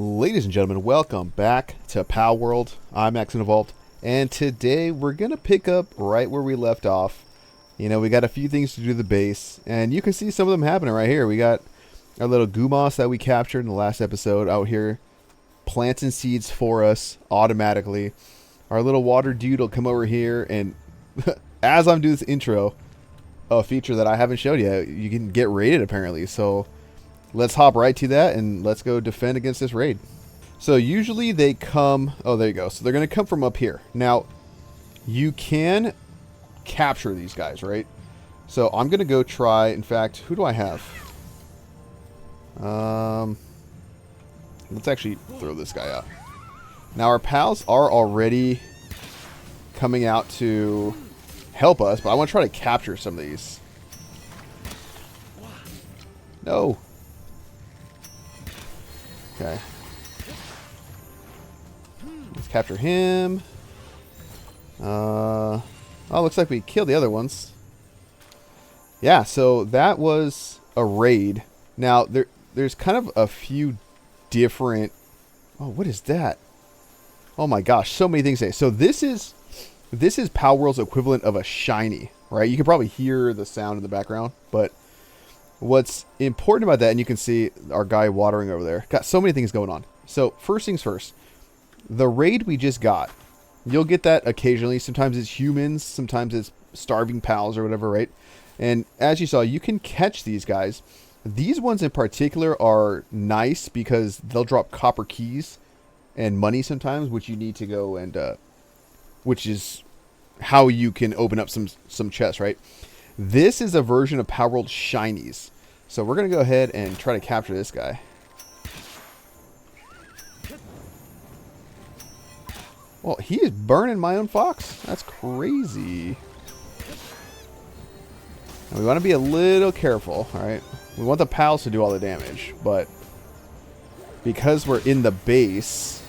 Ladies and gentlemen, welcome back to Palworld. I'm AxionEvolved, and today we're going to pick up right where we left off. You know, we got a few things to do to the base, and you can see some of them happening right here. We got our little Gumas that we captured in the last episode out here, planting seeds for us automatically. Our little water dude will come over here, and as I'm doing this intro, a feature that I haven't showed yet, you can get raided apparently, so let's hop right to that and let's go defend against this raid. So usually they come, oh there you go, so they're going to come from up here. Now you can capture these guys, right? So I'm going to go try, in fact, who do I have? Let's actually throw this guy out. Now our pals are already coming out to help us, but I want to try to capture some of these. No. Okay. Let's capture him. Oh, looks like we killed the other ones. Yeah, so that was a raid. Now, there's kind of a few different... Oh, what is that? Oh my gosh, so many things today. So this is Palworld's equivalent of a shiny, right? You can probably hear the sound in the background, but what's important about that, and you can see our guy watering over there, got so many things going on. So first things first, the raid we just got, you'll get that occasionally. Sometimes it's humans, sometimes it's starving pals or whatever, right? And as you saw, you can catch these guys. These ones in particular are nice because they'll drop copper keys and money sometimes, which you need to go and which is how you can open up some chests, right? This is a version of Palworld Shinies. So we're going to go ahead and try to capture this guy. Well, he is burning my own fox. That's crazy. And we want to be a little careful, alright? We want the pals to do all the damage, but because we're in the base...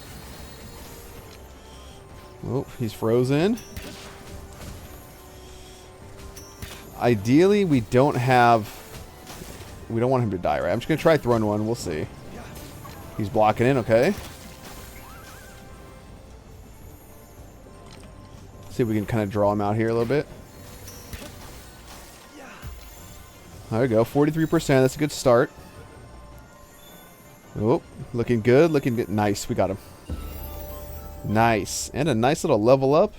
Oh, he's frozen. Ideally, we don't want him to die, right? I'm just going to try throwing one. We'll see. He's blocking in, okay. See if we can kind of draw him out here a little bit. There we go, 43%. That's a good start. Oh, looking good, looking good. Nice, we got him. Nice. And a nice little level up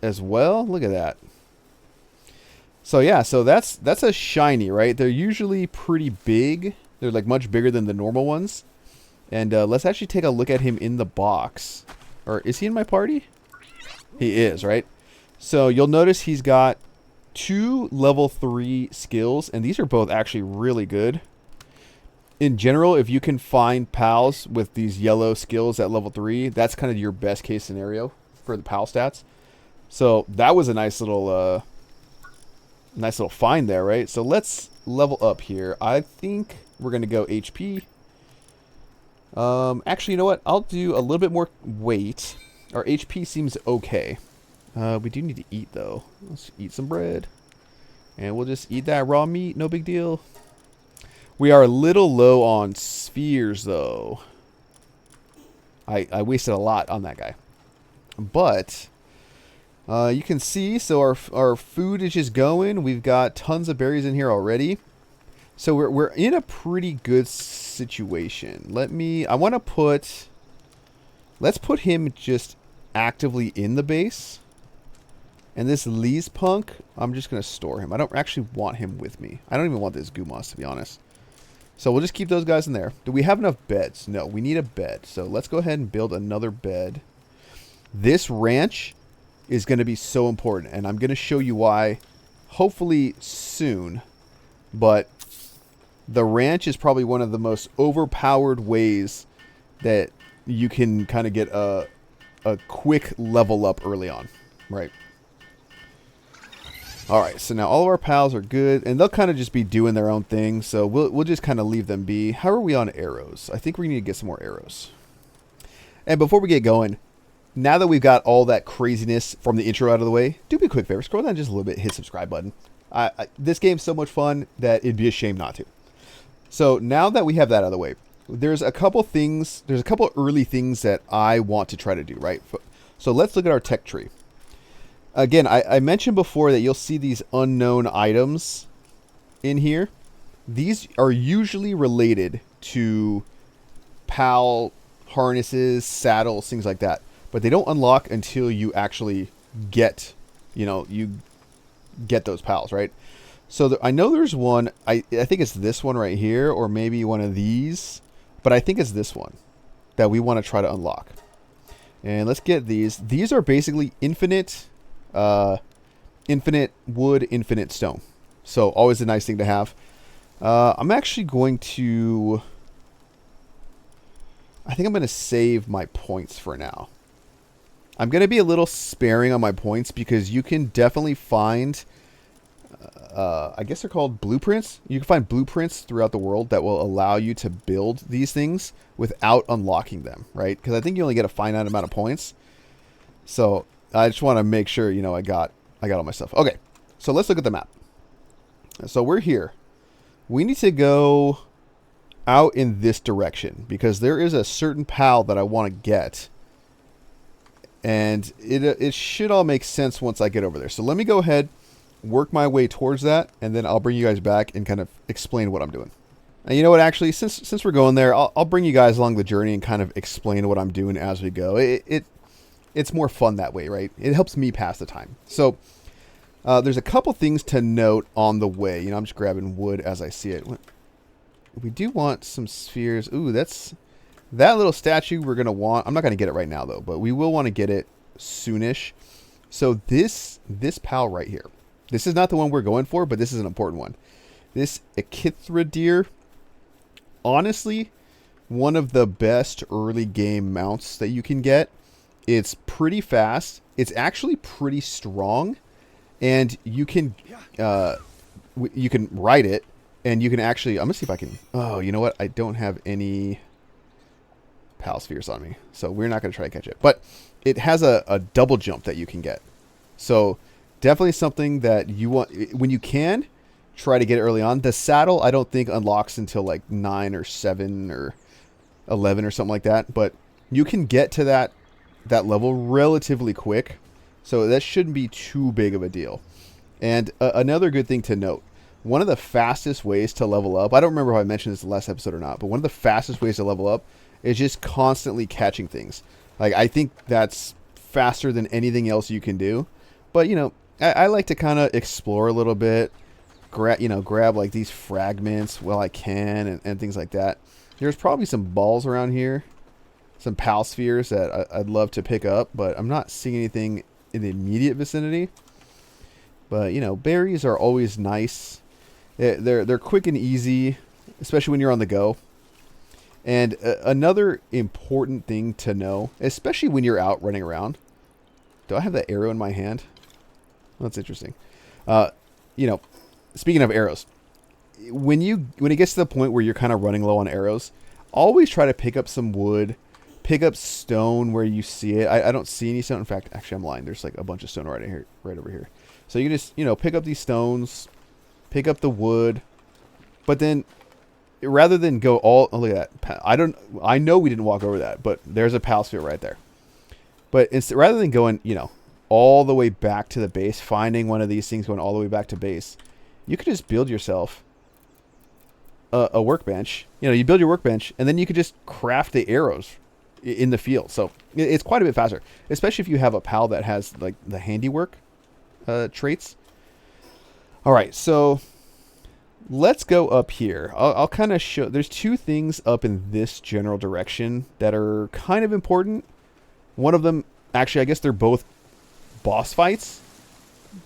as well. Look at that. So yeah, so that's a shiny, right? They're usually pretty big. They're like much bigger than the normal ones. And let's actually take a look at him in the box. Or is he in my party? He is, right? So you'll notice he's got 2 level 3 skills, and these are both actually really good. In general, if you can find pals with these yellow skills at level 3, that's kind of your best case scenario for the pal stats. So that was a nice little find there, right? So let's level up here. I think we're going to go HP. Actually, you know what? I'll do a little bit more weight. Our HP seems okay. We do need to eat, though. Let's eat some bread. And we'll just eat that raw meat. No big deal. We are a little low on spheres, though. I wasted a lot on that guy. But... you can see, so our food is just going. We've got tons of berries in here already. So we're in a pretty good situation. Let's put him just actively in the base. And this Lee's punk, I'm just going to store him. I don't actually want him with me. I don't even want this Gumas, to be honest. So we'll just keep those guys in there. Do we have enough beds? No, we need a bed. So let's go ahead and build another bed. This ranch is going to be so important, and I'm going to show you why hopefully soon. But the ranch is probably one of the most overpowered ways that you can kind of get a quick level up early on, right? Alright, so now all of our pals are good, and they'll kind of just be doing their own thing, so we'll just kind of leave them be. How are we on arrows? I think we need to get some more arrows. And before we get going, now that we've got all that craziness from the intro out of the way, do me a quick favor, scroll down just a little bit, hit subscribe button. This game's so much fun that it'd be a shame not to. So now that we have that out of the way, there's a couple things. There's a couple early things that I want to try to do, right? So let's look at our tech tree. Again, I mentioned before that you'll see these unknown items in here. These are usually related to PAL harnesses, saddles, things like that. But they don't unlock until you actually get, you get those PALs, right? So I know there's one, I think it's this one right here, or maybe one of these. But I think it's this one that we want to try to unlock. And let's get these. These are basically infinite wood, infinite stone. So always a nice thing to have. I'm actually going to... I think I'm going to save my points for now. I'm going to be a little sparing on my points because you can definitely find... I guess they're called blueprints. You can find blueprints throughout the world that will allow you to build these things without unlocking them, right? Because I think you only get a finite amount of points. So I just want to make sure, I got all my stuff. Okay, so let's look at the map. So we're here. We need to go out in this direction because there is a certain PAL that I want to get. And it should all make sense once I get over there. So let me go ahead, work my way towards that, and then I'll bring you guys back and kind of explain what I'm doing. And you know what, actually, since we're going there, I'll bring you guys along the journey and kind of explain what I'm doing as we go. It's more fun that way, right? It helps me pass the time. So there's a couple things to note on the way. I'm just grabbing wood as I see it. We do want some spheres. Ooh, that little statue we're going to want. I'm not going to get it right now, though, but we will want to get it soonish. So this PAL right here. This is not the one we're going for, but this is an important one. This Echithra deer, honestly, one of the best early game mounts that you can get. It's pretty fast. It's actually pretty strong, and you can ride it, and you can actually. I'm gonna see if I can. Oh, you know what? I don't have any PAL spheres on me, so we're not gonna try to catch it. But it has a double jump that you can get. So definitely something that you want when you can try to get it early on. The saddle I don't think unlocks until like 9 or 7 or 11 or something like that, but you can get to that level relatively quick, so that shouldn't be too big of a deal. And another good thing to note, one of the fastest ways to level up, I don't remember if I mentioned this in the last episode or not, but one of the fastest ways to level up is just constantly catching things. Like, I think that's faster than anything else you can do. But I like to kind of explore a little bit, grab like these fragments while I can, and things like that. There's probably some balls around here, some PAL spheres that I'd love to pick up, but I'm not seeing anything in the immediate vicinity. But berries are always nice. They're quick and easy, especially when you're on the go. And another important thing to know, especially when you're out running around. Do I have that arrow in my hand? That's interesting. Speaking of arrows, when it gets to the point where you're kind of running low on arrows, always try to pick up some wood, pick up stone where you see it. I don't see any stone. In fact, actually, I'm lying. There's like a bunch of stone right over here. So you can just pick up these stones, pick up the wood, but then rather than go look at that. I know we didn't walk over that, but there's a PAL sphere right there. But rather than going, all the way back to the base, finding one of these things going all the way back to base, you could just build yourself a workbench. You build your workbench, and then you could just craft the arrows in the field. So it's quite a bit faster, especially if you have a PAL that has like the handiwork traits. All right, so let's go up here. I'll kind of show. There's two things up in this general direction that are kind of important. One of them, actually, I guess they're both boss fights,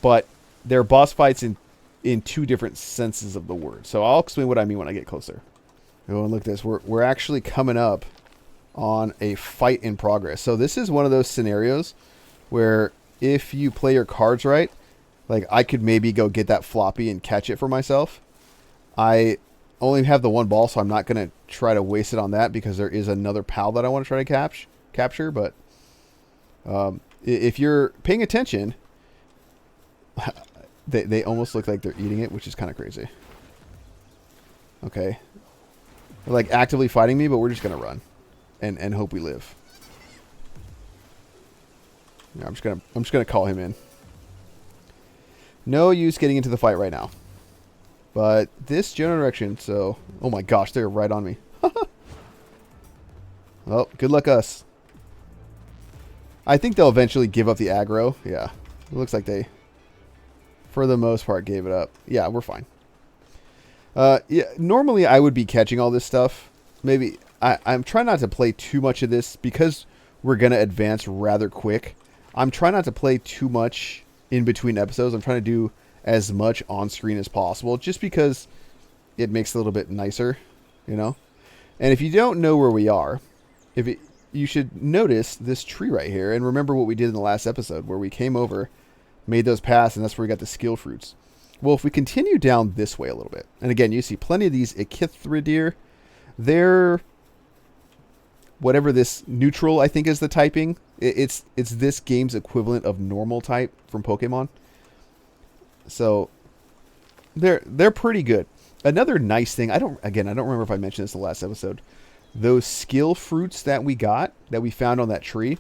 but they're boss fights in two different senses of the word. So I'll explain what I mean when I get closer. Oh, and look at this. We're actually coming up on a fight in progress. So this is one of those scenarios where if you play your cards right, like I could maybe go get that floppy and catch it for myself. I only have the one ball, so I'm not going to try to waste it on that because there is another PAL that I want to try to capture. But if you're paying attention, they almost look like they're eating it, which is kind of crazy. Okay. They're like actively fighting me, but we're just gonna run and hope we live. Yeah, I'm just gonna call him in. No use getting into the fight right now. But this general direction, so oh my gosh, they're right on me. Well, good luck us. I think they'll eventually give up the aggro. Yeah. It looks like they, for the most part, gave it up. Yeah, we're fine. Yeah, normally I would be catching all this stuff. Maybe I'm trying not to play too much of this because we're going to advance rather quick. I'm trying not to play too much in between episodes. I'm trying to do as much on screen as possible just because it makes it a little bit nicer, you know? And if you don't know where we are, you should notice this tree right here and remember what we did in the last episode where we came over, made those paths, and that's where we got the skill fruits. Well, if we continue down this way a little bit, and again, you see plenty of these Echithridir. They're whatever this neutral, I think, is the typing. It's this game's equivalent of normal type from Pokemon. So they're pretty good. Another nice thing, I don't remember if I mentioned this in the last episode. Those skill fruits that we found on that tree,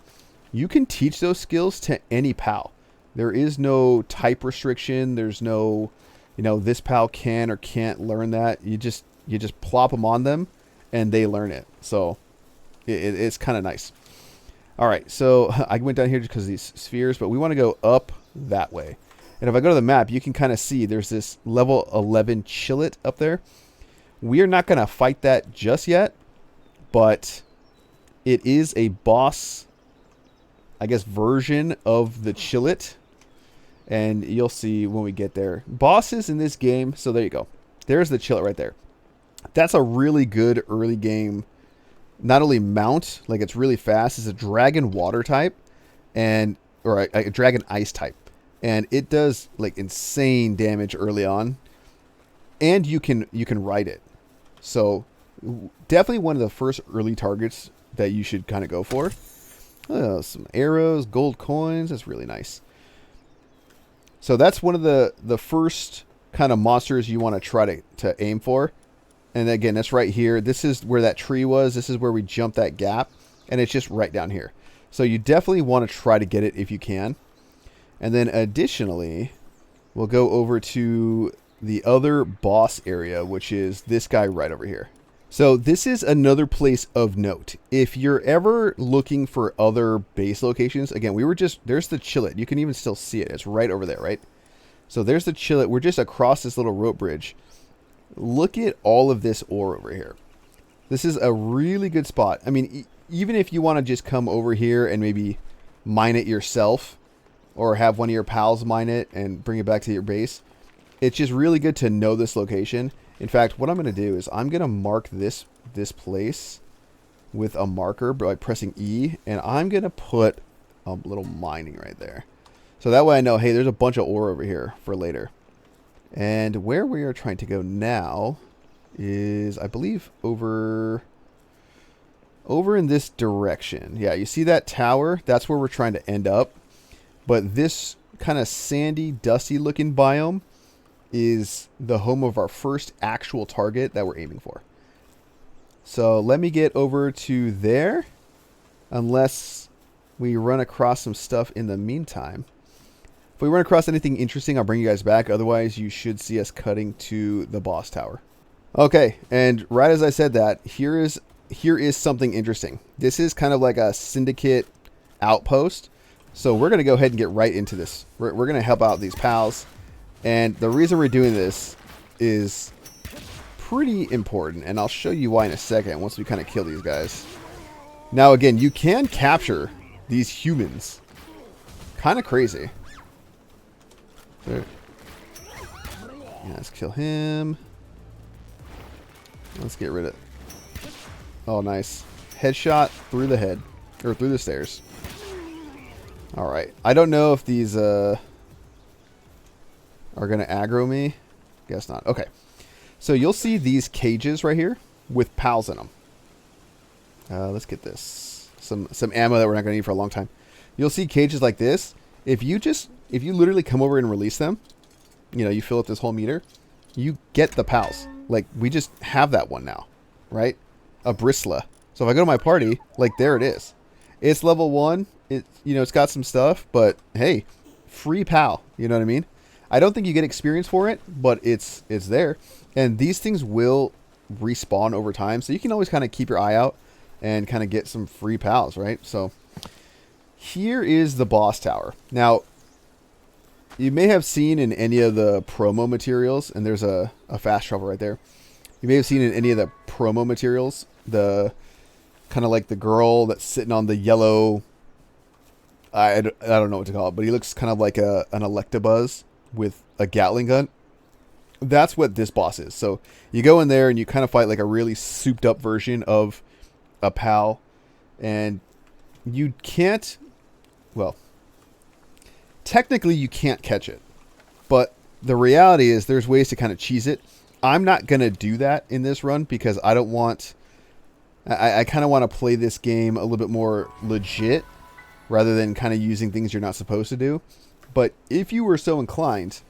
you can teach those skills to any pal. There is no type restriction. There's no, this pal can or can't learn that. You just plop them on them and they learn it. So it's kind of nice. All right, so I went down here just because of these spheres, but we want to go up that way. And if I go to the map, you can kind of see there's this level 11 Chillet up there. We are not going to fight that just yet, but it is a boss, I guess, version of the Chillet. And you'll see when we get there. Bosses in this game, so there you go. There's the Chillet right there. That's a really good early game, not only mount, like it's really fast, it's a dragon water type, or a dragon ice type. And it does like insane damage early on. And you can ride it. So definitely one of the first early targets that you should kind of go for. Some arrows, gold coins, that's really nice. So that's one of the first kind of monsters you want to try to aim for. And again, that's right here. This is where that tree was. This is where we jumped that gap. And it's just right down here. So you definitely want to try to get it if you can. And then additionally, we'll go over to the other boss area, which is this guy right over here. So this is another place of note. If you're ever looking for other base locations, again, there's the Chillet. You can even still see it. It's right over there, right? So there's the Chillet. We're just across this little rope bridge. Look at all of this ore over here. This is a really good spot. I mean, even if you want to just come over here and maybe mine it yourself or have one of your pals mine it and bring it back to your base, it's just really good to know this location. In fact, what I'm going to do is I'm going to mark this place with a marker by pressing E, and I'm going to put a little mining right there. So that way I know, hey, there's a bunch of ore over here for later. And where we are trying to go now is, I believe, over in this direction. Yeah, you see that tower? That's where we're trying to end up. But this kind of sandy, dusty looking biome is the home of our first actual target that we're aiming for. So let me get over to there, unless we run across some stuff in the meantime. If we run across anything interesting, I'll bring you guys back. Otherwise, you should see us cutting to the boss tower. Okay, and right as I said that, here is something interesting. This is kind of like a syndicate outpost. So we're going to go ahead and get right into this. We're going to help out these pals. And the reason we're doing this is pretty important. And I'll show you why in a second once we kind of kill these guys. Now, again, you can capture these humans. Kind of crazy. There. Yeah, let's kill him. Let's get rid of it. Oh, nice. Headshot through the head. Or through the stairs. Alright. I don't know if these are going to aggro me. Guess not. Okay. So you'll see these cages right here with pals in them. Let's get this. Some ammo that we're not going to need for a long time. You'll see cages like this. If you literally come over and release them, you fill up this whole meter, you get the pals. Like, we just have that one now. right? A Bristla. So if I go to my party, like there it is. It's level 1. It's got some stuff, but hey, free PAL. You know what I mean? I don't think you get experience for it, but it's there. And these things will respawn over time, so you can always kind of keep your eye out and kind of get some free PALs, right? So here is the boss tower. Now, you may have seen in any of the promo materials, and there's a fast travel right there. You may have seen in any of the promo materials, the kind of like the girl that's sitting on the yellow, I don't know what to call it, but he looks kind of like an Electabuzz with a Gatling gun. That's what this boss is. So you go in there and you kind of fight like a really souped up version of a PAL, and you can't, well, technically you can't catch it, but the reality is there's ways to kind of cheese it. I'm not going to do that in this run because I don't want, I kind of want to play this game a little bit more legit rather than kind of using things you're not supposed to do. But if you were so inclined,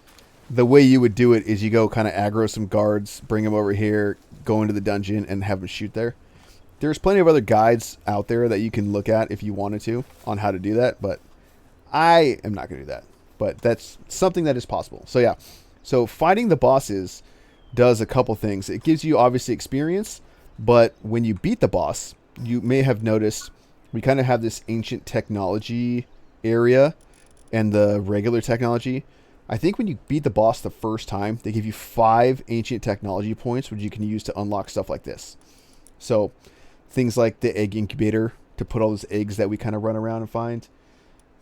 the way you would do it is you go kind of aggro some guards, bring them over here, go into the dungeon, and have them shoot there. There's plenty of other guides out there that you can look at if you wanted to on how to do that, but I am not going to do that. But that's something that is possible. So yeah, so fighting the bosses does a couple things. It gives you obviously experience, but when you beat the boss, you may have noticed we kind of have this ancient technology area and the regular technology. I think when you beat the boss the first time, they give you 5 ancient technology points, which you can use to unlock stuff like this. So things like the egg incubator to put all those eggs that we kind of run around and find.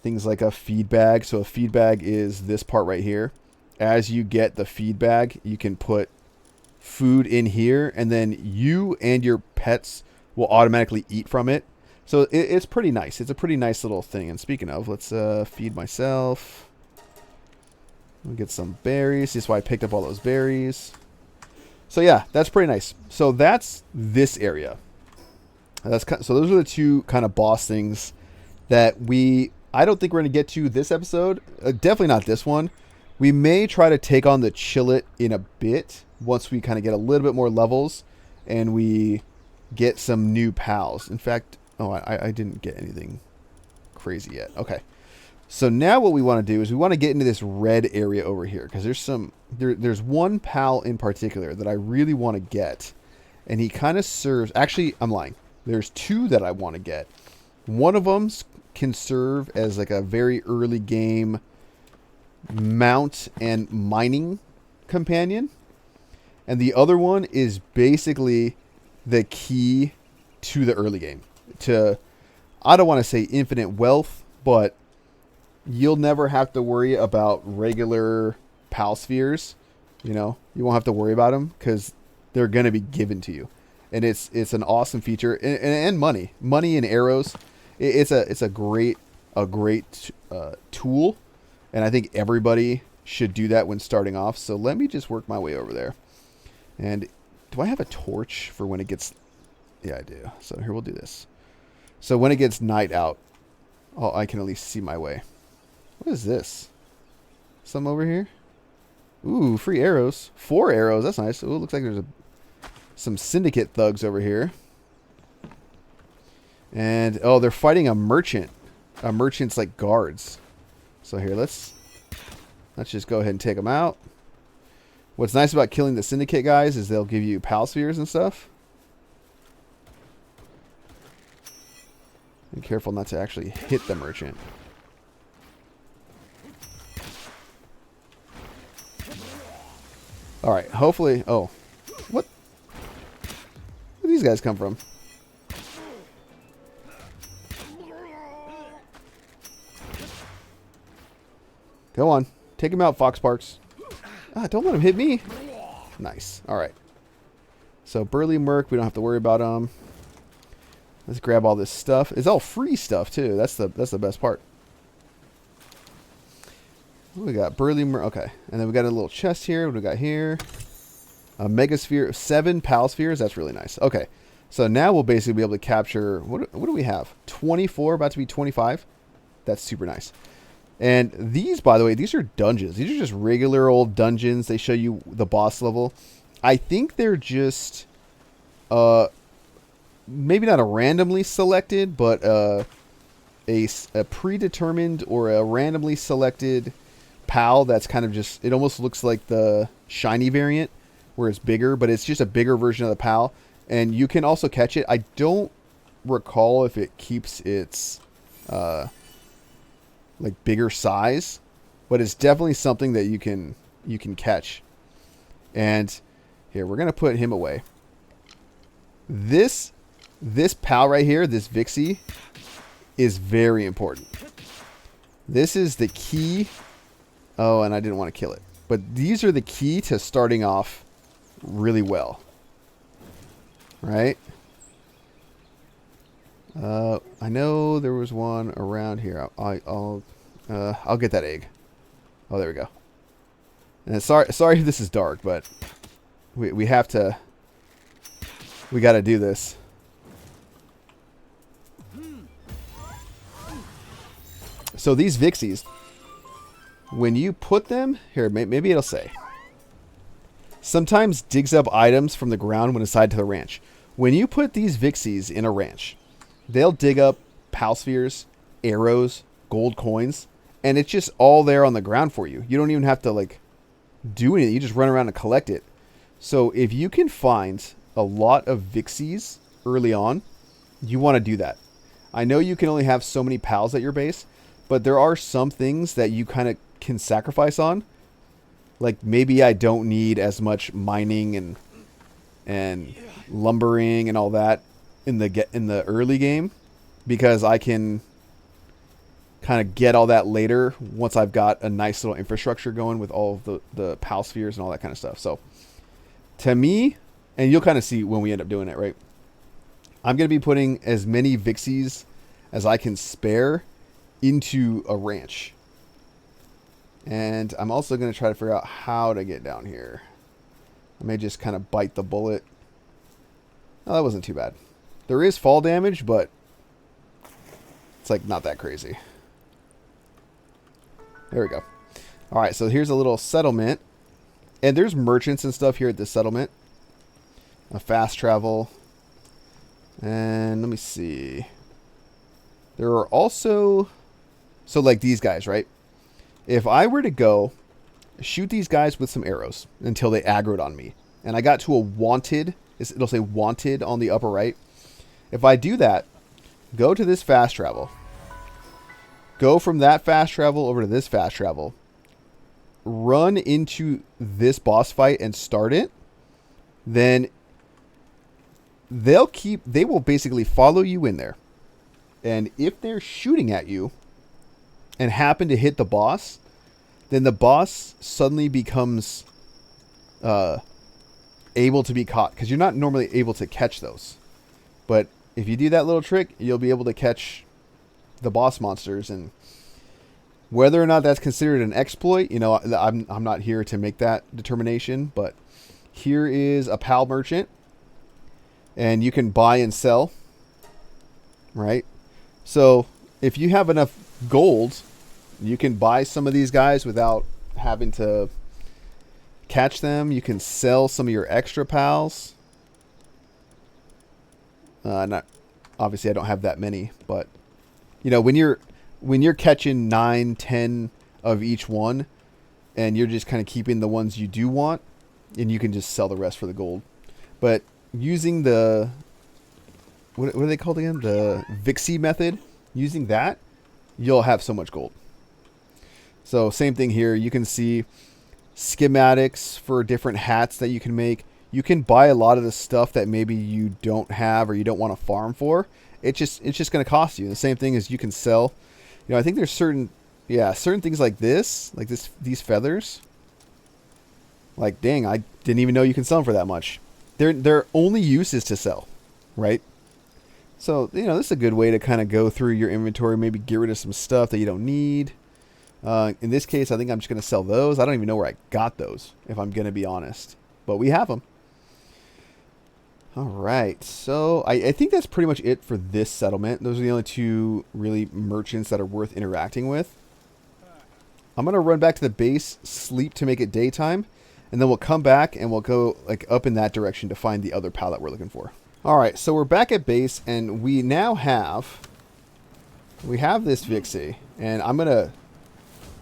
Things like a feed bag. So a feed bag is this part right here. As you get the feed bag, you can put food in here, and then you and your pets will automatically eat from it. So it's pretty nice. It's a pretty nice little thing. And speaking of, let's feed myself. We'll get some berries. This is why I picked up all those berries. So yeah, that's pretty nice. So that's this area. So those are the two kind of boss things that I don't think we're going to get to this episode. Definitely not this one. We may try to take on the Chillet in a bit once we kind of get a little bit more levels and we get some new PALs. In fact, I didn't get anything crazy yet. Okay. So now what we want to do is we want to get into this red area over here because there's one PAL in particular that I really want to get, and he kind of serves. Actually, I'm lying. There's 2 that I want to get. One of them can serve as like a very early game mount and mining companion, and the other one is basically the key to the early game. I don't want to say infinite wealth, but you'll never have to worry about regular PAL spheres. You won't have to worry about them because they're going to be given to you. And it's an awesome feature. And money and arrows. It's a great tool. And I think everybody should do that when starting off. So let me just work my way over there. And do I have a torch for when it gets... Yeah, I do. So here, we'll do this. So when it gets night out, I can at least see my way. What is this? Some over here? Ooh, free arrows. 4 arrows. That's nice. Ooh, looks like there's some syndicate thugs over here. And, they're fighting a merchant. A merchant's like guards. So here, let's just go ahead and take them out. What's nice about killing the syndicate guys is they'll give you PAL spheres and stuff. Be careful not to actually hit the merchant. Alright, hopefully... Oh. What? Where did these guys come from? Go on. Take him out, Fox Parks. Don't let him hit me. Nice. Alright. So, Burly Merc, we don't have to worry about him. Let's grab all this stuff. It's all free stuff, too. That's the best part. What we got? Burly Merc. Okay. And then we got a little chest here. What do we got here? A Mega Sphere. 7 PAL spheres. That's really nice. Okay. So now we'll basically be able to capture... What do we have? 24, about to be 25. That's super nice. And these, by the way, these are dungeons. These are just regular old dungeons. They show you the boss level. I think they're just uh, maybe not a randomly selected, but a predetermined or a randomly selected PAL that's kind of just, it almost looks like the shiny variant where it's bigger, but it's just a bigger version of the PAL. And you can also catch it. I don't recall if it keeps its like bigger size, but it's definitely something that you can catch. And here, we're gonna put him away. This PAL right here, this Vixie, is very important. This is the key. Oh, and I didn't want to kill it, but these are the key to starting off really well, right? I know there was one around here. I'll get that egg. Oh, there we go. And sorry if this is dark, but we have to. We got to do this. So these Vixies, when you put them here, maybe it'll say. Sometimes digs up items from the ground when assigned to the ranch. When you put these Vixies in a ranch, they'll dig up PAL spheres, arrows, gold coins, and it's just all there on the ground for you. You don't even have to like do anything. You just run around and collect it. So if you can find a lot of Vixies early on, you want to do that. I know you can only have so many PALs at your base, but there are some things that you kind of can sacrifice on. Like maybe I don't need as much mining and lumbering and all that in the early game, because I can kind of get all that later once I've got a nice little infrastructure going with all of the PAL spheres and all that kind of stuff. So to me, and you'll kind of see when we end up doing it, right? I'm going to be putting as many Vixies as I can spare into a ranch. And I'm also going to try to figure out how to get down here. I may just kind of bite the bullet. Oh, that wasn't too bad. There is fall damage, but it's like not that crazy. There we go. All right, so here's a little settlement. And there's merchants and stuff here at this settlement. A fast travel. And let me see. There are also... So like these guys, right? If I were to go shoot these guys with some arrows until they aggroed on me, and I got to a wanted, it'll say wanted on the upper right. If I do that, go to this fast travel. Go from that fast travel over to this fast travel. Run into this boss fight and start it. Then they will basically follow you in there. And if they're shooting at you and happen to hit the boss, then the boss suddenly becomes able to be caught, because you're not normally able to catch those. But if you do that little trick, you'll be able to catch the boss monsters. And whether or not that's considered an exploit, you know, I'm not here to make that determination. But here is a PAL merchant, and you can buy and sell, right? So if you have enough gold, you can buy some of these guys without having to catch them. You can sell some of your extra PALs. Not obviously I don't have that many, but you know, when you're catching 9, 10 of each one, and you're just kind of keeping the ones you do want, and you can just sell the rest for the gold. But using the what are they called again? The Vixie method. Using that, you'll have so much gold. So same thing here. You can see schematics for different hats that you can make. You can buy a lot of the stuff that maybe you don't have or you don't want to farm for. It's just going to cost you. The same thing as you can sell. You know, I think there's certain things like these feathers. Like, dang, I didn't even know you can sell them for that much. Their only use is to sell, right? So, you know, this is a good way to kind of go through your inventory, maybe get rid of some stuff that you don't need. In this case, I think I'm just going to sell those. I don't even know where I got those, if I'm going to be honest. But we have them. All right. So I think that's pretty much it for this settlement. Those are the only two really merchants that are worth interacting with. I'm going to run back to the base, sleep to make it daytime, and then we'll come back and we'll go like up in that direction to find the other PAL that we're looking for. All right, so we're back at base, and we now have this Vixie, and I'm gonna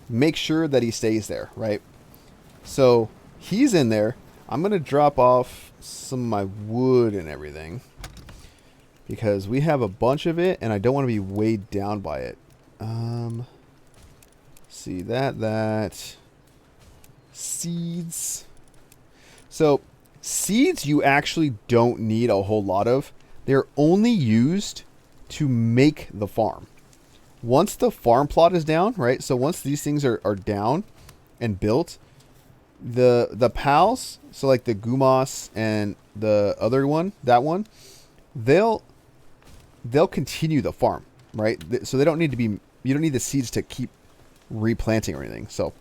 make sure that he stays there, right? So he's in there. I'm gonna drop off some of my wood and everything because we have a bunch of it, and I don't want to be weighed down by it. See that seeds. So seeds you actually don't need a whole lot of. They're only used to make the farm. Once the farm plot is down, right? So once these things are down and built, the pals, so like the Gumas and the other one, that one, they'll continue the farm, right? So they don't need to be, you don't need the seeds to keep replanting or anything. So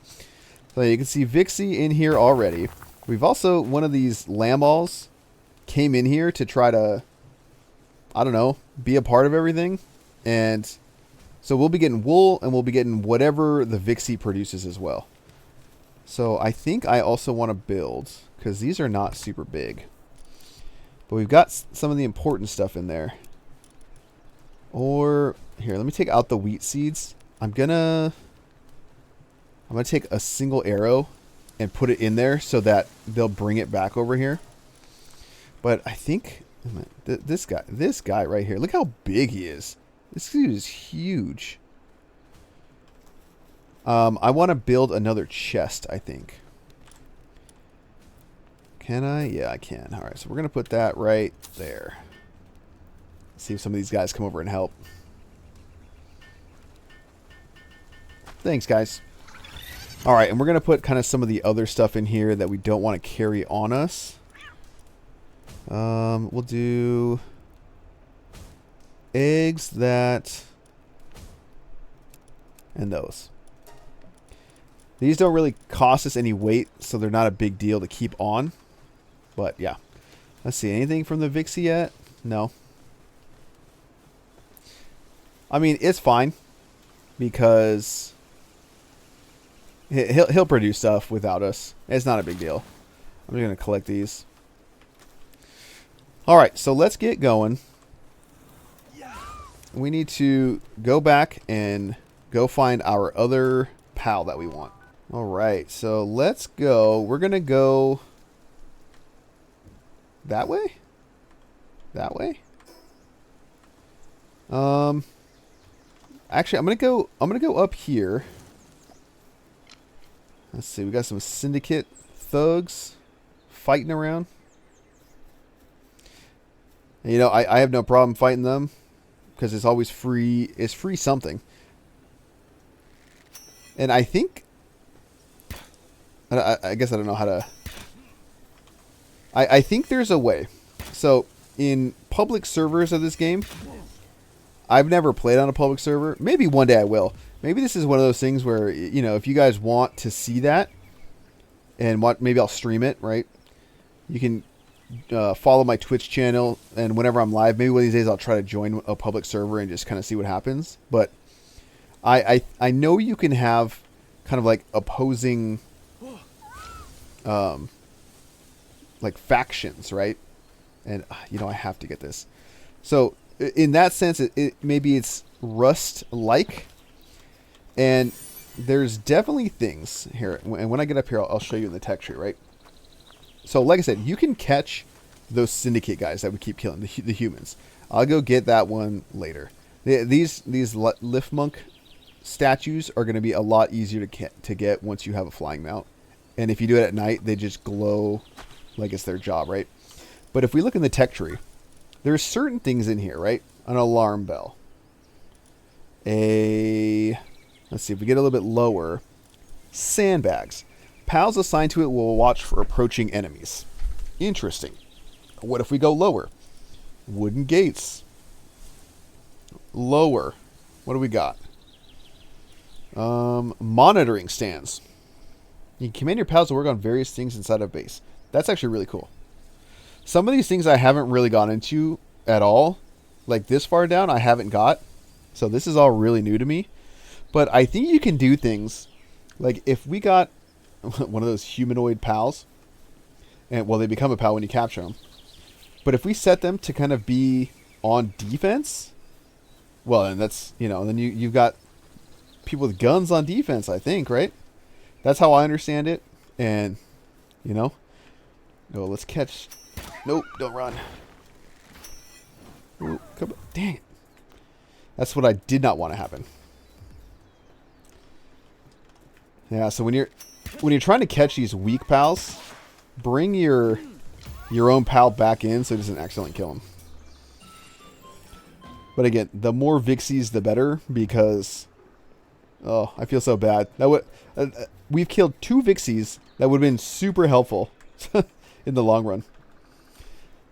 you can see Vixie in here already. We've also, one of these lamballs came in here to try to, I don't know, be a part of everything. And so we'll be getting wool, and we'll be getting whatever the Vixie produces as well. So I think I also want to build, because these are not super big. But we've got some of the important stuff in there. Or, here, let me take out the wheat seeds. I'm gonna take a single arrow and put it in there so that they'll bring it back over here. But I think this guy right here, look how big he is. This dude is huge. I want to build another chest, I think. Can I? Yeah, I can. All right, so we're going to put that right there. See if some of these guys come over and help. Thanks, guys. All right, and we're going to put kind of some of the other stuff in here that we don't want to carry on us. We'll do eggs, that, and those. These don't really cost us any weight, so they're not a big deal to keep on. But, yeah. Let's see. Anything from the Vixie yet? No. I mean, it's fine. Because he'll produce stuff without us. It's not a big deal. I'm just going to collect these. Alright, so let's get going. We need to go back and go find our other pal that we want. Alright, so let's go. We're going to go that way? That way? Actually, I'm gonna go up here. Let's see, we got some syndicate thugs fighting around. And, you know, I have no problem fighting them because it's always free. It's free something. And I think, I guess I don't know how to. I think there's a way. So in public servers of this game, I've never played on a public server. Maybe one day I will. Maybe this is one of those things where, you know, if you guys want to see that and maybe I'll stream it, right? You can follow my Twitch channel, and whenever I'm live, maybe one of these days I'll try to join a public server and just kind of see what happens. But I know you can have kind of like opposing like factions, right? And you know, I have to get this. So in that sense, maybe it's Rust-like, and there's definitely things here. And when I get up here, I'll show you in the tech tree, right? So like I said, you can catch those syndicate guys that we keep killing, the humans. I'll go get that one later. These lift monk statues are going to be a lot easier to get once you have a flying mount. And if you do it at night, they just glow like it's their job, right? But if we look in the tech tree, there's certain things in here, right? An alarm bell. Let's see, if we get a little bit lower, sandbags. Pals assigned to it will watch for approaching enemies. Interesting. What if we go lower? Wooden gates. Lower. What do we got? Monitoring stands. You can command your pals to work on various things inside a base. That's actually really cool. Some of these things I haven't really gone into at all. Like this far down, I haven't got. So this is all really new to me. But I think you can do things like if we got one of those humanoid pals, and well, they become a pal when you capture them. But if we set them to kind of be on defense, well, and that's, you know, then you've got people with guns on defense, I think, right? That's how I understand it. And, you know, oh, let's catch. Nope, don't run. Ooh, come on. Dang it. That's what I did not want to happen. Yeah, so when you're trying to catch these weak pals, bring your own pal back in so it doesn't accidentally kill him. But again, the more Vixies, the better, because oh, I feel so bad. That would we've killed 2 Vixies that would have been super helpful in the long run.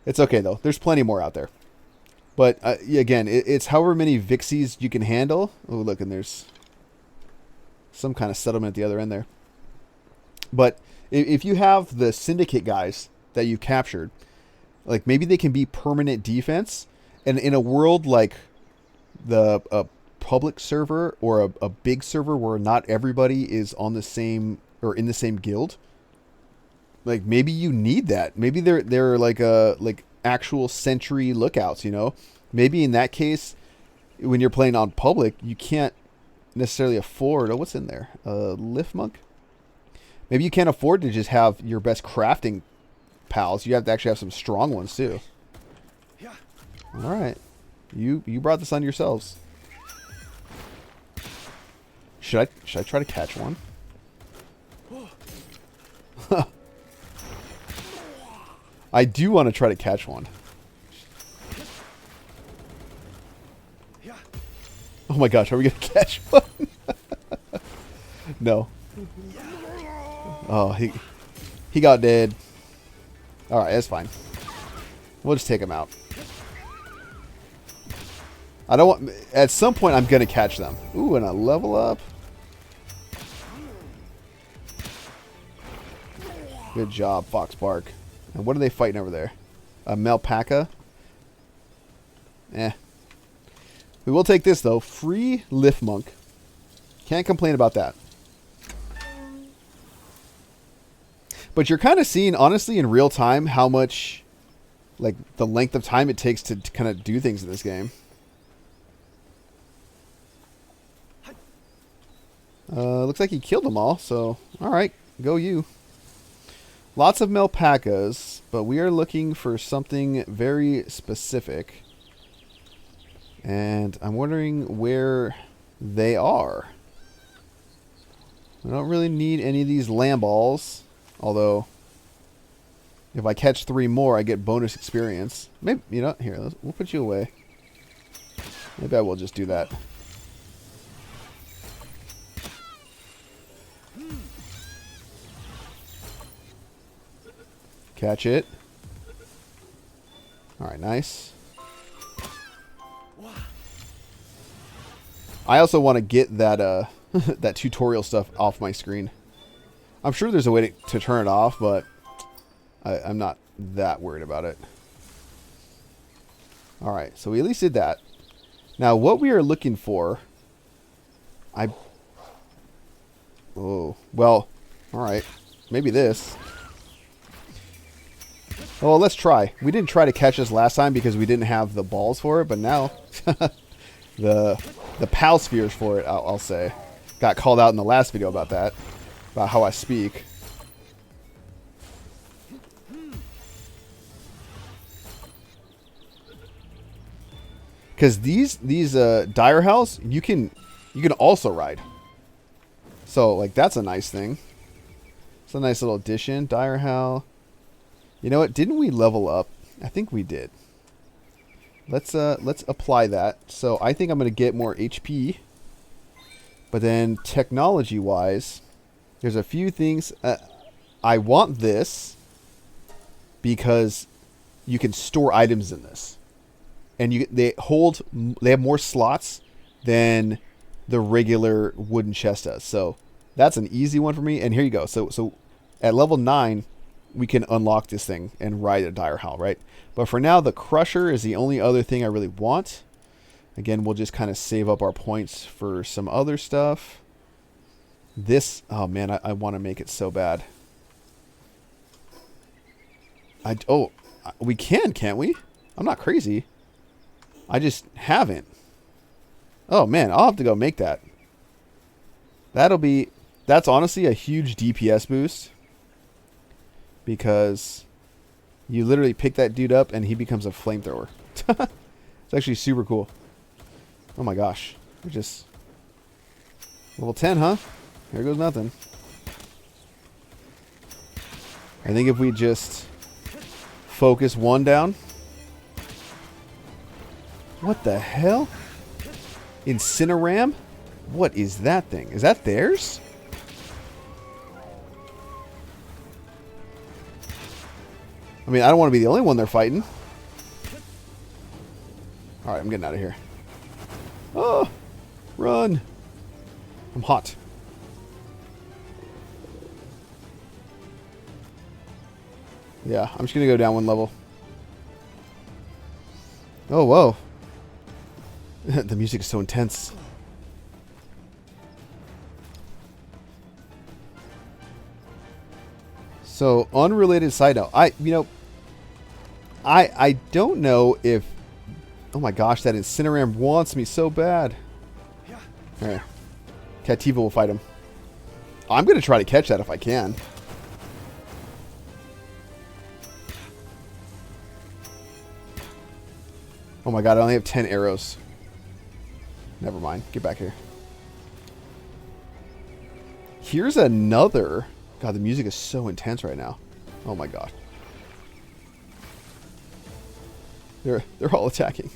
It's okay though. There's plenty more out there. But again, it's however many Vixies you can handle. Oh, look, and there's some kind of settlement at the other end there. But if you have the syndicate guys that you captured, like maybe they can be permanent defense. And in a world like a public server or a big server where not everybody is on the same or in the same guild, like maybe you need that. Maybe they're like actual sentry lookouts, you know? Maybe in that case, when you're playing on public, you can't necessarily afford. Oh, what's in there? Lift monk? Maybe you can't afford to just have your best crafting pals. You have to actually have some strong ones too. All right, you brought this on yourselves. Should I try to catch one? I do want to try to catch one. Oh my gosh, are we gonna catch one? No. Oh, he got dead. All right, that's fine. We'll just take him out. I don't want. At some point, I'm gonna catch them. Ooh, and a level up. Good job, Fox Bark. And what are they fighting over there? A Melpaca? Eh. We will take this though. Free Lift Monk. Can't complain about that. But you're kind of seeing, honestly, in real time, how much, like, the length of time it takes to kind of do things in this game. Looks like he killed them all, so alright, go you. Lots of Melpacas, but we are looking for something very specific. And I'm wondering where they are. I don't really need any of these lamb balls, although if I catch 3 more, I get bonus experience. Maybe, you know, here, we'll put you away. Maybe I will just do that. Catch it. Alright, nice. I also want to get that that tutorial stuff off my screen. I'm sure there's a way to turn it off, but I'm not that worried about it. Alright, so we at least did that. Now, what we are looking for... Oh, well, alright. Maybe this. Well, let's try. We didn't try to catch this last time because we didn't have the balls for it, but now the pal spheres for it, I'll say. Got called out in the last video about that, about how I speak. Because these dire house, you can also ride. So like that's a nice thing. It's a nice little addition. Dire house. You know what? Didn't we level up? I think we did. Let's apply that. So I think I'm gonna get more HP. But then technology wise, there's a few things. I want this because you can store items in this, and they have more slots than the regular wooden chest does. So that's an easy one for me. And here you go. So at level 9. We can unlock this thing and ride a dire howl, right? But for now, the crusher is the only other thing I really want. Again, we'll just kind of save up our points for some other stuff. This, oh man, I want to make it so bad. I We can, can't we? I'm not crazy. I just haven't. Oh, man. I'll have to go make that. That's honestly a huge DPS boost. Because you literally pick that dude up and he becomes a flamethrower. It's actually super cool. Oh my gosh. We're just... Level 10, huh? Here goes nothing. I think if we just focus one down. What the hell? Incineram? What is that thing? Is that theirs? I mean, I don't want to be the only one they're fighting. Alright, I'm getting out of here. Oh! Run! I'm hot. Yeah, I'm just going to go down one level. Oh, whoa. The music is so intense. So, unrelated side note. I don't know if... Oh my gosh, that Incineram wants me so bad. Alright. Cativa will fight him. I'm going to try to catch that if I can. Oh my god, I only have 10 arrows. Never mind. Get back here. Here's another... God, the music is so intense right now. Oh my god. They're all attacking.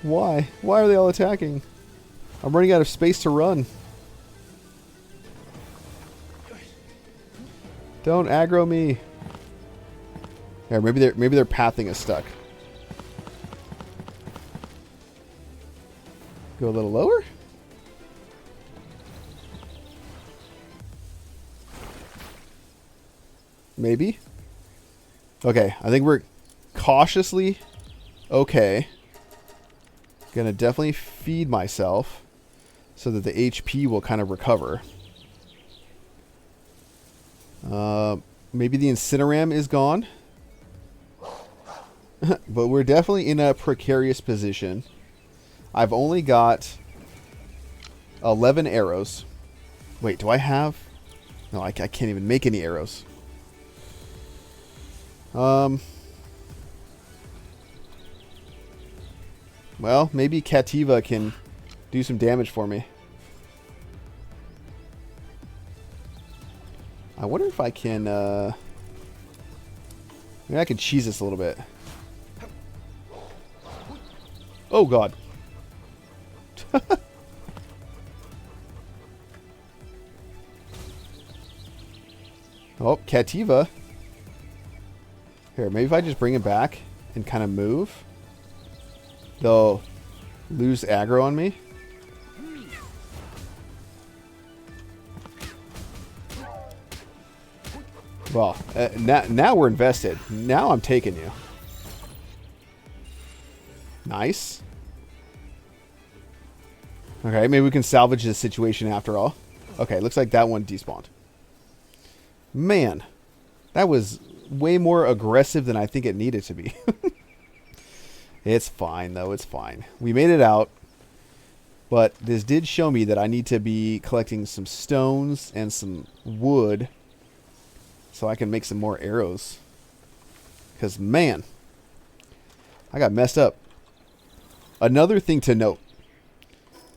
Why? Why are they all attacking? I'm running out of space to run. Don't aggro me. Yeah, maybe their pathing is stuck. Go a little lower? Maybe. Okay, I think we're cautiously okay. Gonna definitely feed myself so that the HP will kind of recover. Maybe the Incineram is gone. But we're definitely in a precarious position. I've only got 11 arrows. Wait, do I have... No, I can't even make any arrows. Well, maybe Cativa can do some damage for me. I wonder if I can, maybe I can cheese this a little bit. Oh, God. Oh, Cativa. Here, maybe if I just bring it back and kind of move, they'll lose aggro on me. Well, now we're invested. Now I'm taking you. Nice. Okay, maybe we can salvage this situation after all. Okay, looks like that one despawned. Man, that was way more aggressive than I think it needed to be. It's fine, though. It's fine. We made it out. But this did show me that I need to be collecting some stones and some wood so I can make some more arrows. Because, man, I got messed up. Another thing to note,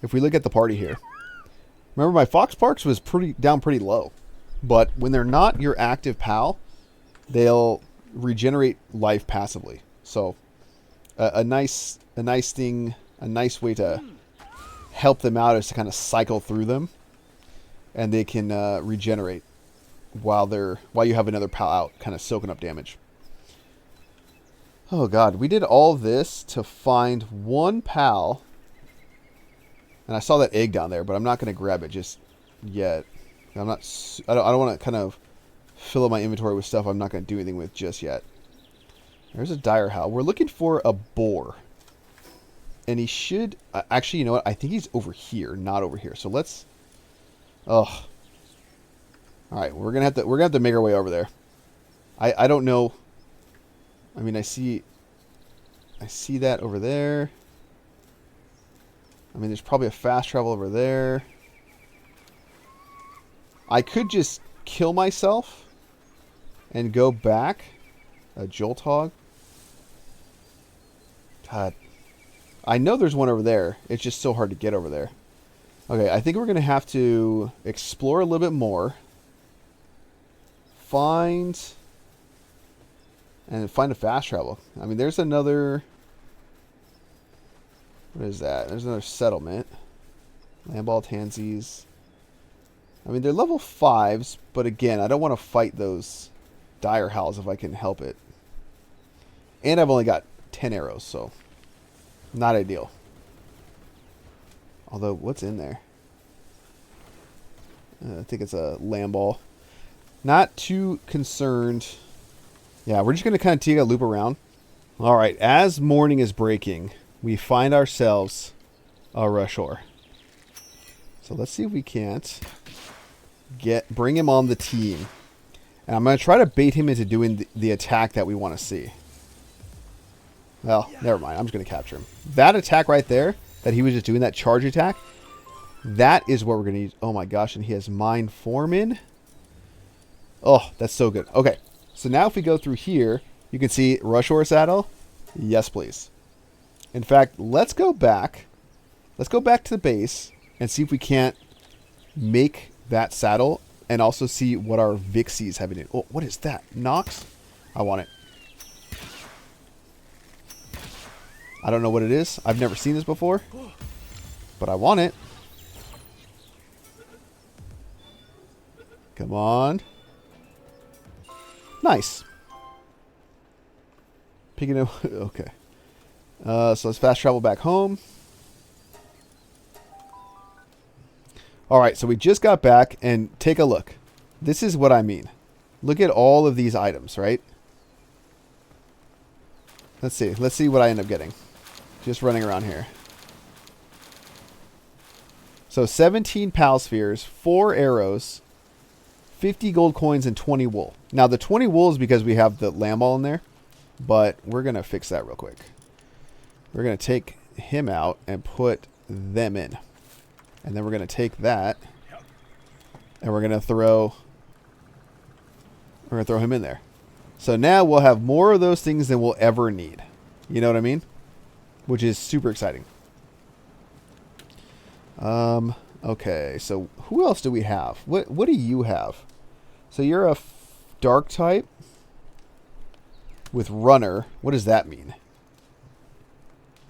if we look at the party here, remember my Fox Parks was down pretty low. But when they're not your active pal, they'll regenerate life passively. So a nice thing, a nice way to help them out is to kind of cycle through them, and they can regenerate while you have another pal out, kind of soaking up damage. Oh God, we did all this to find one pal, and I saw that egg down there, but I'm not going to grab it just yet. I don't want to kind of fill up my inventory with stuff I'm not going to do anything with just yet. There's a dire howl. We're looking for a boar. And he should... actually, you know what? I think he's over here, not over here. So let's... Ugh. All right, we're gonna have to make our way over there. I don't know. I mean, I see that over there. I mean, there's probably a fast travel over there. I could just kill myself and go back. A Jolt Hog. God. I know there's one over there. It's just so hard to get over there. Okay, I think we're going to have to explore a little bit more. Find a fast travel. I mean, there's another... What is that? There's another settlement. Landball Tansies. I mean, they're level 5s, but again, I don't want to fight those dire howls if I can help it. And I've only got 10 arrows, so not ideal. Although, what's in there? I think it's a Lamball. Not too concerned. Yeah, we're just going to kind of take a loop around. All right, as morning is breaking, we find ourselves a Rushor. So let's see if we can't bring him on the team. And I'm going to try to bait him into doing the attack that we want to see. Well, never mind. I'm just going to capture him. That attack right there, that he was just doing, that charge attack, that is what we're going to use. Oh my gosh, and he has Mind Foreman. Oh, that's so good. Okay, so now if we go through here, you can see Rushor saddle. Yes, please. In fact, let's go back. Let's go back to the base and see if we can't make that saddle and also see what our Vixies have in it. Oh, what is that? Nox? I want it. I don't know what it is. I've never seen this before, but I want it. Come on. Nice. Picking up. Okay. So let's fast travel back home. All right, so we just got back, and take a look. This is what I mean. Look at all of these items, right? Let's see. Let's see what I end up getting. Just running around here. So 17 Pal Spheres, 4 arrows, 50 gold coins, and 20 wool. Now, the 20 wool is because we have the Lamball in there, but we're going to fix that real quick. We're going to take him out and put them in. And then we're going to take that, and we're going to throw him in there. So now we'll have more of those things than we'll ever need. You know what I mean? Which is super exciting. Okay, so who else do we have? What do you have? So you're a dark type with runner. What does that mean?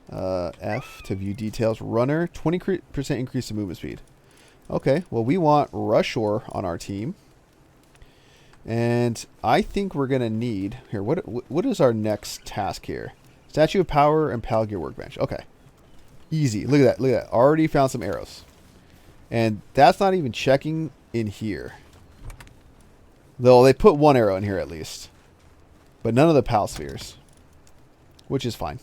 F to view details. Runner, 20% increase in movement speed. Okay, well, we want Rushor on our team. And I think we're going to need... Here, what is our next task here? Statue of Power and Pal Gear Workbench. Okay. Easy. Look at that. Look at that. Already found some arrows. And that's not even checking in here. Though they put 1 arrow in here at least. But none of the Pal Spheres. Which is fine.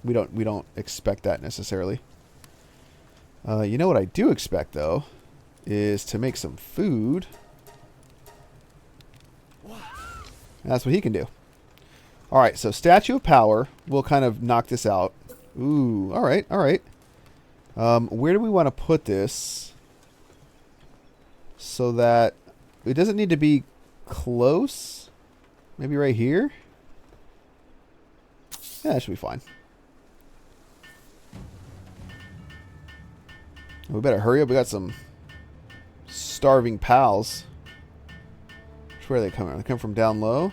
We don't expect that necessarily. You know what I do expect, though, is to make some food. And that's what he can do. All right, so Statue of Power will kind of knock this out. Ooh, all right, all right. Where do we want to put this so that it doesn't need to be close? Maybe right here? Yeah, that should be fine. We better hurry up. We got some starving pals. Where are they coming from? They come from down low?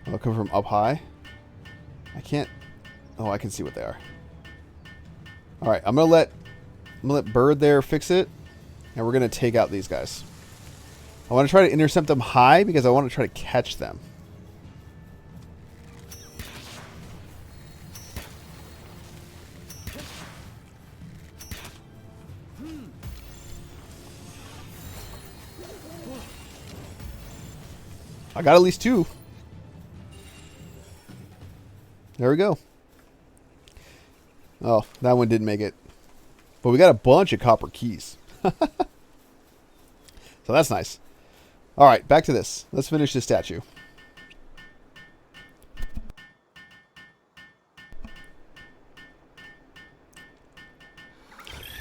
Oh, they come from up high? I can't... Oh, I can see what they are. Alright, I'm gonna let Bird there fix it. And we're gonna take out these guys. I want to try to intercept them high because I want to try to catch them. I got at least 2. There we go. Oh, that one didn't make it. But we got a bunch of copper keys. So that's nice. All right, back to this. Let's finish this statue.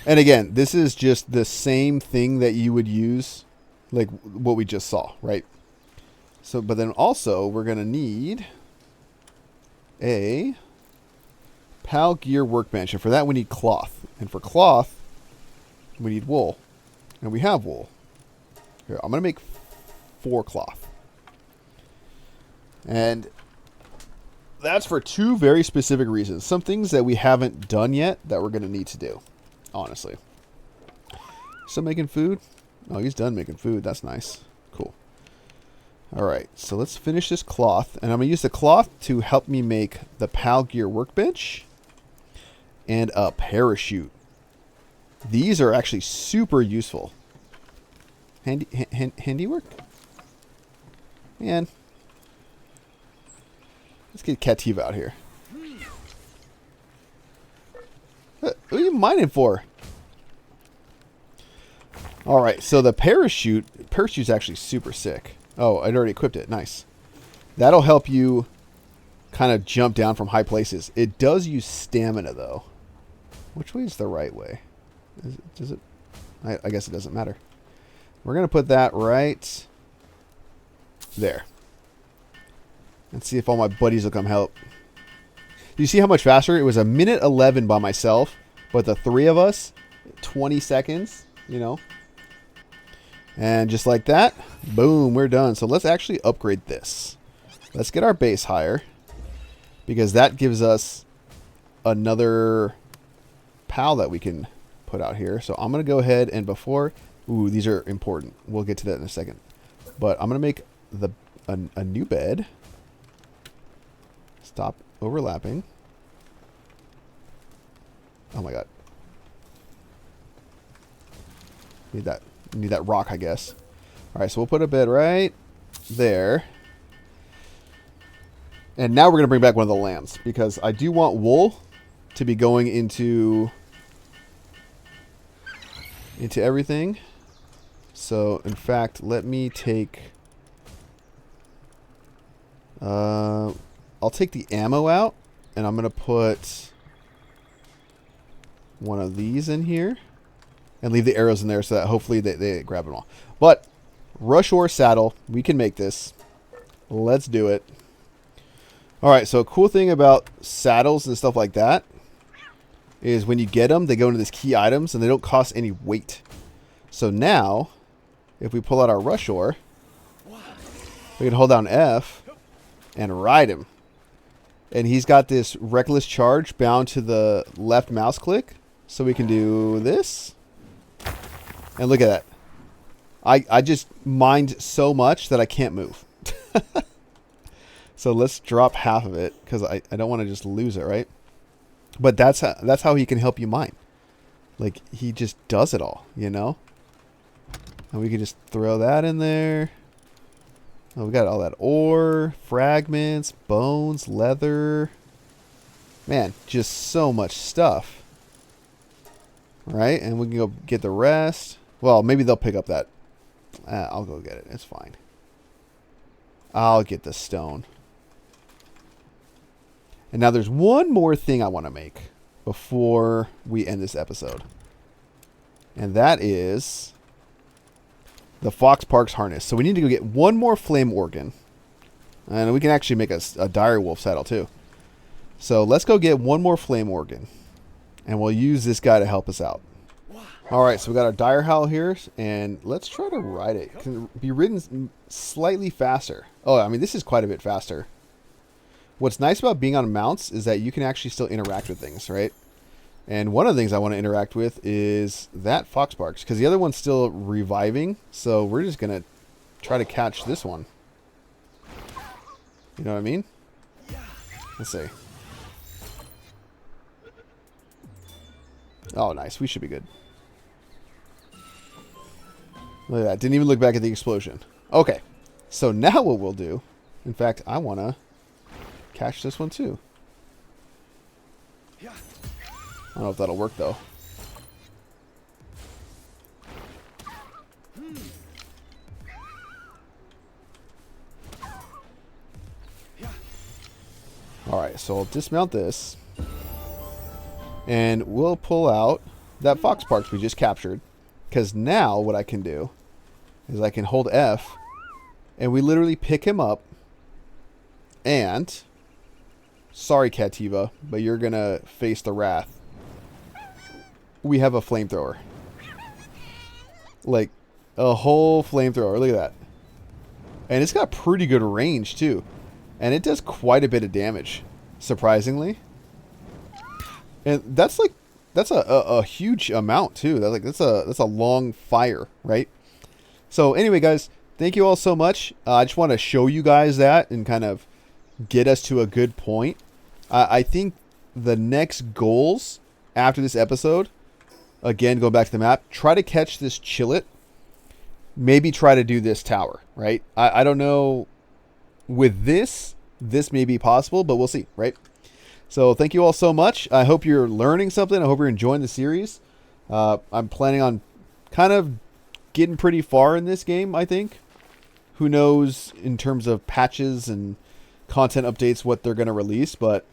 And again, this is just the same thing that you would use, like what we just saw, right? So, but then also we're going to need a PAL gear workbench. And for that, we need cloth. And for cloth, we need wool. And we have wool. Here, I'm going to make 4 cloth. And that's for 2 very specific reasons. Some things that we haven't done yet that we're going to need to do, honestly. Still making food? Oh, he's done making food. That's nice. Cool. All right, so let's finish this cloth. And I'm going to use the cloth to help me make the PAL gear workbench and a parachute. These are actually super useful. Handiwork? Man. Let's get Cativa out here. What are you mining for? Alright, so the parachute's actually super sick. Oh, I'd already equipped it. Nice. That'll help you kind of jump down from high places. It does use stamina, though. Which way is the right way? Does it? I guess it doesn't matter. We're going to put that right there. And see if all my buddies will come help. Do you see how much faster? It was a minute 11 by myself, but the 3 of us, 20 seconds, you know. And just like that, boom, we're done. So let's actually upgrade this. Let's get our base higher, because that gives us another PAL that we can put out here. So I'm going to go ahead and before... Ooh, these are important. We'll get to that in a second. But I'm going to make a new bed. Stop overlapping. Oh my god. Need that rock, I guess. Alright, so we'll put a bed right there. And now we're going to bring back one of the lambs, because I do want wool to be going into everything. So, in fact, let me take... I'll take the ammo out, and I'm going to put one of these in here. And leave the arrows in there so that hopefully they grab them all. But, rush ore saddle, we can make this. Let's do it. Alright, so a cool thing about saddles and stuff like that is when you get them, they go into these key items and they don't cost any weight. So now, if we pull out our rush ore, we can hold down F and ride him. And he's got this reckless charge bound to the left mouse click. So we can do this. And look at that. I just mined so much that I can't move. So let's drop half of it, because I don't want to just lose it, right? But that's how he can help you mine. Like, he just does it all, you know? And we can just throw that in there. Oh, we got all that ore, fragments, bones, leather. Man, just so much stuff. Right? And we can go get the rest. Well, maybe they'll pick up that. I'll go get it. It's fine. I'll get the stone. And now there's one more thing I want to make before we end this episode. And that is the Fox Parks harness. So we need to go get one more flame organ. And we can actually make a dire wolf saddle too. So let's go get one more flame organ. And we'll use this guy to help us out. Alright, so we got our dire howl here. And let's try to ride it. It can be ridden slightly faster. Oh, I mean, this is quite a bit faster. What's nice about being on mounts is that you can actually still interact with things, right? And one of the things I want to interact with is that Fox Parks, because the other one's still reviving. So we're just going to try to catch this one. You know what I mean? Let's see. Oh, nice. We should be good. Look at that. Didn't even look back at the explosion. Okay. So now what we'll do... In fact, I want to catch this one too. I don't know if that'll work though. so I'll dismount this. And we'll pull out that fox parks we just captured. Because now what I can do is I can hold F. And we literally pick him up. And... sorry, Cativa, but you're going to face the wrath. We have a flamethrower. Like, a whole flamethrower. Look at that. And it's got pretty good range, too. And it does quite a bit of damage, surprisingly. And that's like, that's a huge amount, too. That's a long fire, right? So, anyway, guys, thank you all so much. I just want to show you guys that and kind of get us to a good point. I think the next goals after this episode, again, go back to the map, try to catch this Chillet. Maybe try to do this tower, right? I don't know. With this may be possible, but we'll see, right? So thank you all so much. I hope you're learning something. I hope you're enjoying the series. I'm planning on kind of getting pretty far in this game, I think. Who knows in terms of patches and content updates what they're going to release, but,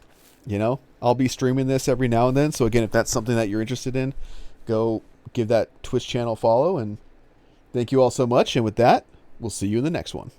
you know, I'll be streaming this every now and then. So again, if that's something that you're interested in, go give that Twitch channel a follow, and thank you all so much. And with that, we'll see you in the next one.